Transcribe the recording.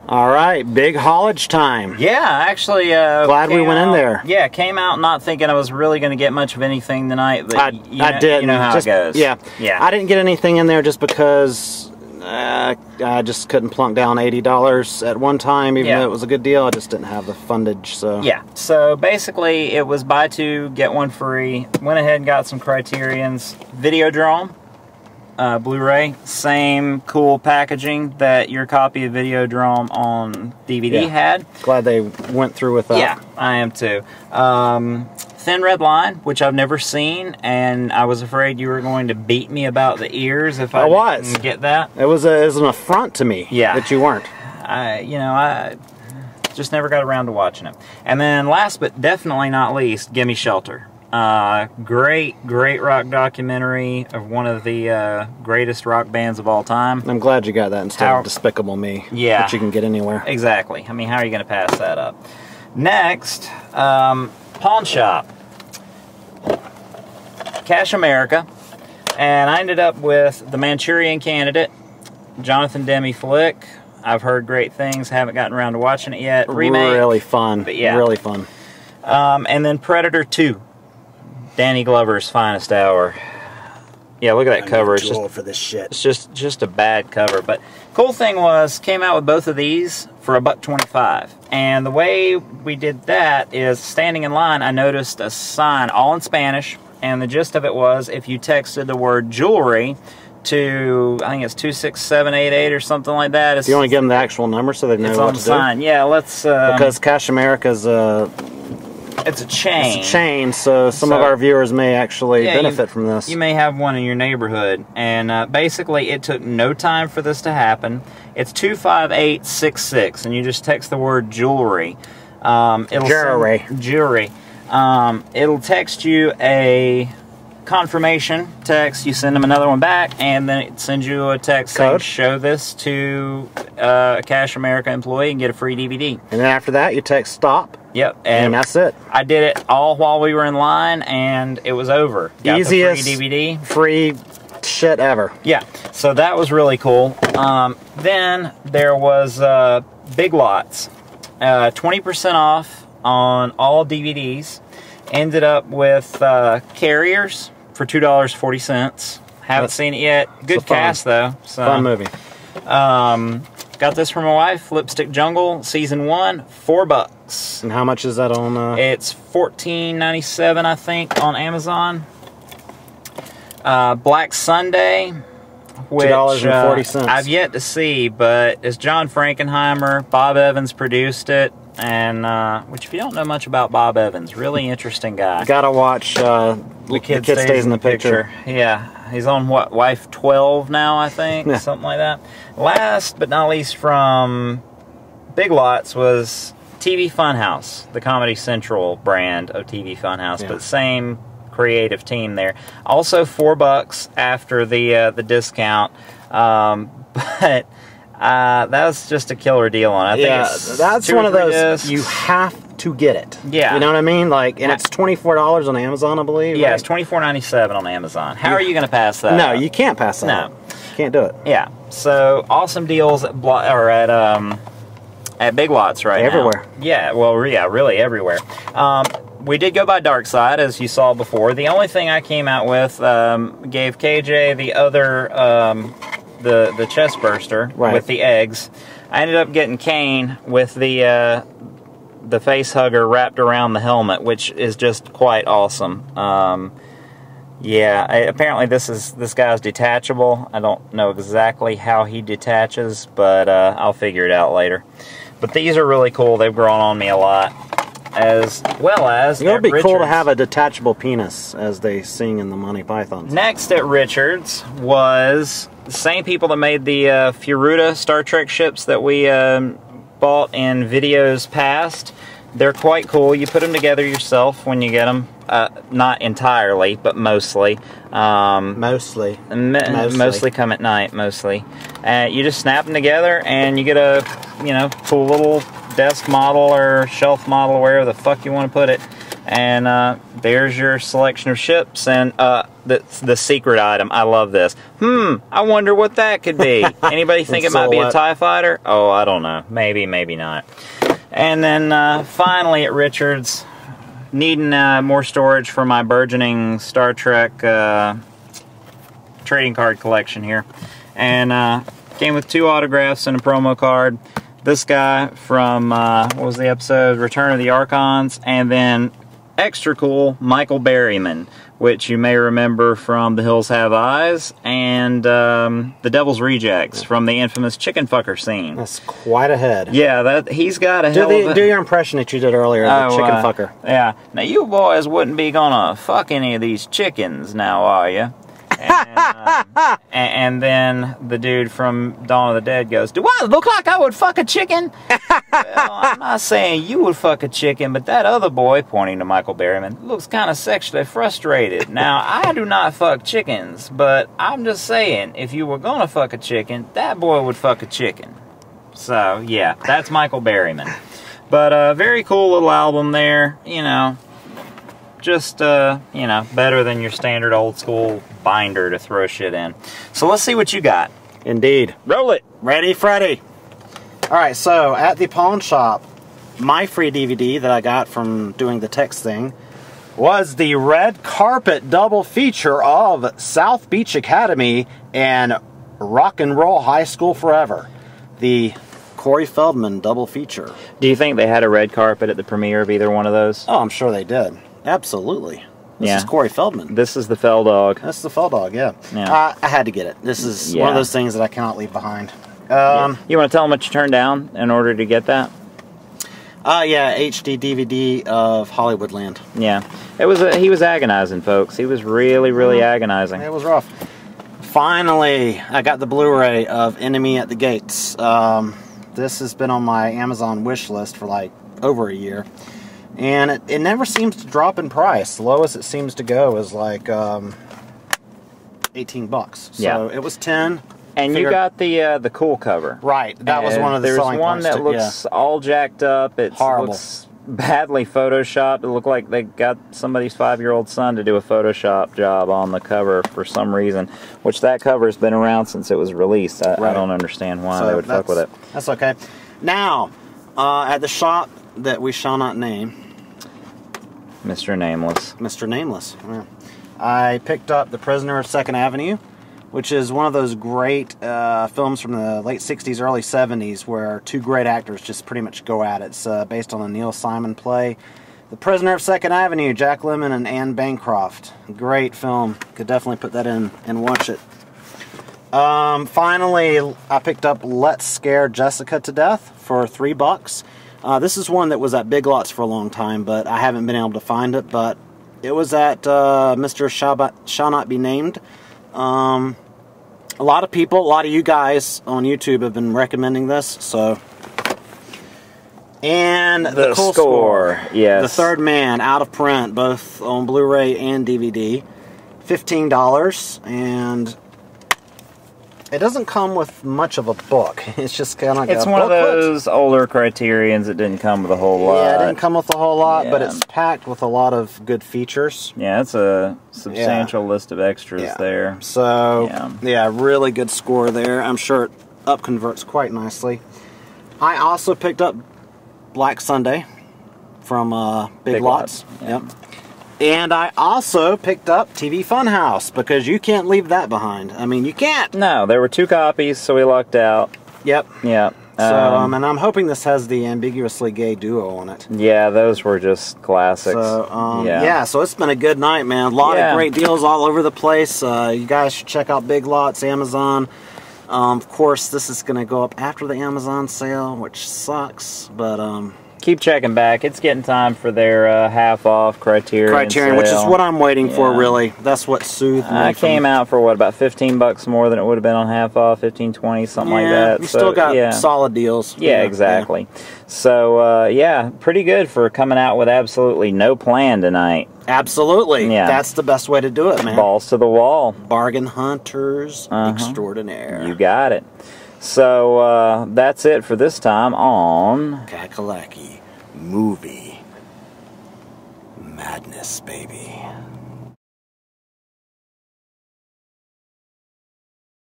All right, big haulage time. Yeah, actually, glad we went in there. Yeah, came out not thinking I was really going to get much of anything tonight. But I did. You know how it goes. Yeah, yeah. I didn't get anything in there just because I just couldn't plunk down $80 at one time, even though it was a good deal. I just didn't have the fundage. So yeah. So basically, it was buy two get one free. Went ahead and got some Criterion's Videodrome. Blu-ray, same cool packaging that your copy of Videodrome on DVD had. Glad they went through with that. Yeah, I am too. Thin Red Line, which I've never seen, and I was afraid you were going to beat me about the ears if I didn't get that. It was an affront to me that you weren't. I just never got around to watching it. And then last but definitely not least, Gimme Shelter. Great rock documentary of one of the greatest rock bands of all time. I'm glad you got that instead of Despicable Me. Yeah. That you can get anywhere. Exactly. I mean, how are you going to pass that up? Next, Pawn Shop. Cash America. And I ended up with The Manchurian Candidate, Jonathan Demme flick. I've heard great things, haven't gotten around to watching it yet. Remake. Really fun. But yeah. Really fun. And then Predator 2. Danny Glover's finest hour. Yeah, look at that cover. It's just for this shit. It's just a bad cover. But cool thing was, came out with both of these for $1.25. And the way we did that is, standing in line, I noticed a sign all in Spanish, and the gist of it was, if you texted the word jewelry to, I think it's 26788 or something like that. Do you want to give them the actual number so they know it's what on to the sign. Yeah, let's. Because Cash America's it's a chain. It's a chain, so some of our viewers may actually benefit from this. You may have one in your neighborhood. And basically, it took no time for this to happen. It's 25866, and you just text the word jewelry. Jewelry. It'll text you a confirmation text. You send them another one back, and then it sends you a text saying, show this to a Cash America employee and get a free DVD. And then after that, you text stop. Yep. And that's it. I did it all while we were in line, and it was over. Got easiest the free DVD. Free shit ever. Yeah. So that was really cool. Then there was Big Lots. 20% off on all DVDs. Ended up with Carriers for $2.40. Haven't seen it yet. Good cast though. So, fun movie. Got this from my wife. Lipstick Jungle Season 1, $4. And how much is that on? It's $14.97, I think, on Amazon. Black Sunday, which $2.40. I've yet to see, but it's John Frankenheimer. Bob Evans produced it. And which, if you don't know much about Bob Evans, really interesting guy. Gotta watch The Kid Stays in the Picture. Yeah, he's on what, Wife 12 now, I think, something like that. Last but not least from Big Lots was TV Funhouse, the Comedy Central brand of TV Funhouse, but same creative team there. Also $4 after the discount, but. That was just a killer deal on it. I think that's one of those, you have to get it. Yeah. You know what I mean? Like, and it's $24 on Amazon, I believe. Yeah, right? It's $24.97 on Amazon. How are you going to pass that? No, you can't pass that. No. You can't do it. Yeah. So, awesome deals at Big Lots right everywhere. Now. Yeah, well, yeah, really everywhere. We did go by Dark Side, as you saw before. The only thing I came out with, gave KJ the other... the chest burster with the eggs. I ended up getting Kane with the face hugger wrapped around the helmet, which is just quite awesome. Apparently this guy's detachable. I don't know exactly how he detaches, but I'll figure it out later. But these are really cool. They've grown on me a lot. As well as it would be cool to have a detachable penis, as they sing in the Monty Pythons. Next at Richards was the same people that made the Furuta Star Trek ships that we bought in videos past. They're quite cool. You put them together yourself when you get them. Not entirely, but mostly. Mostly come at night, mostly. You just snap them together and you get a, cool little desk model or shelf model, wherever the fuck you want to put it. And there's your selection of ships, and the secret item. I love this. I wonder what that could be. Anybody think it might be a TIE fighter? Oh, I don't know. Maybe, maybe not. And then finally at Richard's, needing more storage for my burgeoning Star Trek trading card collection here. And came with 2 autographs and a promo card. This guy from, what was the episode? Return of the Archons, and then extra cool, Michael Berryman, which you may remember from The Hills Have Eyes and The Devil's Rejects from the infamous chicken fucker scene. That's quite a head. Yeah, he's got a hell of a... Do your impression that you did earlier, the chicken fucker. Yeah. Now, you boys wouldn't be gonna fuck any of these chickens now, are you? And then the dude from Dawn of the Dead goes, "Do I look like I would fuck a chicken?" Well, I'm not saying you would fuck a chicken, but that other boy, pointing to Michael Berryman, looks kind of sexually frustrated. Now, I do not fuck chickens, but I'm just saying, if you were gonna fuck a chicken, that boy would fuck a chicken. So, yeah, that's Michael Berryman. But very cool little album there, you know. Just, you know, better than your standard old school binder to throw shit in. So let's see what you got. Indeed. Roll it. Ready, Freddy. Alright, so at the pawn shop, my free DVD that I got from doing the text thing was the red carpet double feature of South Beach Academy and Rock and Roll High School Forever. The Corey Feldman double feature. Do you think they had a red carpet at the premiere of either one of those? Oh, I'm sure they did. Absolutely. This is Corey Feldman. This is the Feldog. That's the Feldog, yeah. I had to get it. This is one of those things that I cannot leave behind. You want to tell them what you turned down in order to get that? Yeah, HD DVD of Hollywoodland. Yeah. It was he was agonizing, folks. He was really, really agonizing. It was rough. Finally, I got the Blu-ray of Enemy at the Gates. This has been on my Amazon wish list for like over a year. And it never seems to drop in price. The lowest it seems to go is like 18 bucks. So it was 10. And you got the cool cover. Right. That was one of the selling points. There's one that looks all jacked up. It looks badly photoshopped. It looked like they got somebody's 5-year-old son to do a Photoshop job on the cover for some reason. Which that cover's been around since it was released. I don't understand why they would fuck with it. That's okay. Now, at the shop that we shall not name, Mr. Nameless. Mr. Nameless. Yeah. I picked up The Prisoner of 2nd Avenue, which is one of those great films from the late 60s, early 70s, where 2 great actors just pretty much go at it. It's based on a Neil Simon play. The Prisoner of 2nd Avenue, Jack Lemmon and Anne Bancroft. Great film. Could definitely put that in and watch it. Finally, I picked up Let's Scare Jessica to Death for $3. This is one that was at Big Lots for a long time, but I haven't been able to find it. But it was at Mr. Shall Not Be Named. A lot of people, a lot of you guys on YouTube have been recommending this. So, and the cool score, yes, The Third Man, out of print, both on Blu-ray and DVD, $15, and it doesn't come with much of a book. It's just kind of like it's one of those older Criterions that didn't come with a whole lot. Yeah, it didn't come with a whole lot, but it's packed with a lot of good features. Yeah, it's a substantial list of extras there. So, yeah, really good score there. I'm sure it upconverts quite nicely. I also picked up Black Sunday from Big Lots. Yep. And I also picked up TV Funhouse, because you can't leave that behind. I mean, you can't. No, there were 2 copies, so we lucked out. Yep. Yeah. So, and I'm hoping this has the ambiguously gay duo on it. Yeah, those were just classics. So, yeah, so it's been a good night, man. A lot of great deals all over the place. You guys should check out Big Lots, Amazon. Of course, this is going to go up after the Amazon sale, which sucks, but keep checking back. It's getting time for their half-off Criterion sale. Which is what I'm waiting for, really. That's what soothed me. It came out for, what, about $15 more than it would have been on half-off, 15, 20, something like that. You still got solid deals. Yeah, exactly. Yeah. So, yeah, pretty good for coming out with absolutely no plan tonight. Absolutely. Yeah. That's the best way to do it, man. Balls to the wall. Bargain hunters extraordinaire. You got it. So, that's it for this time on Kakalaki Movie madness, baby.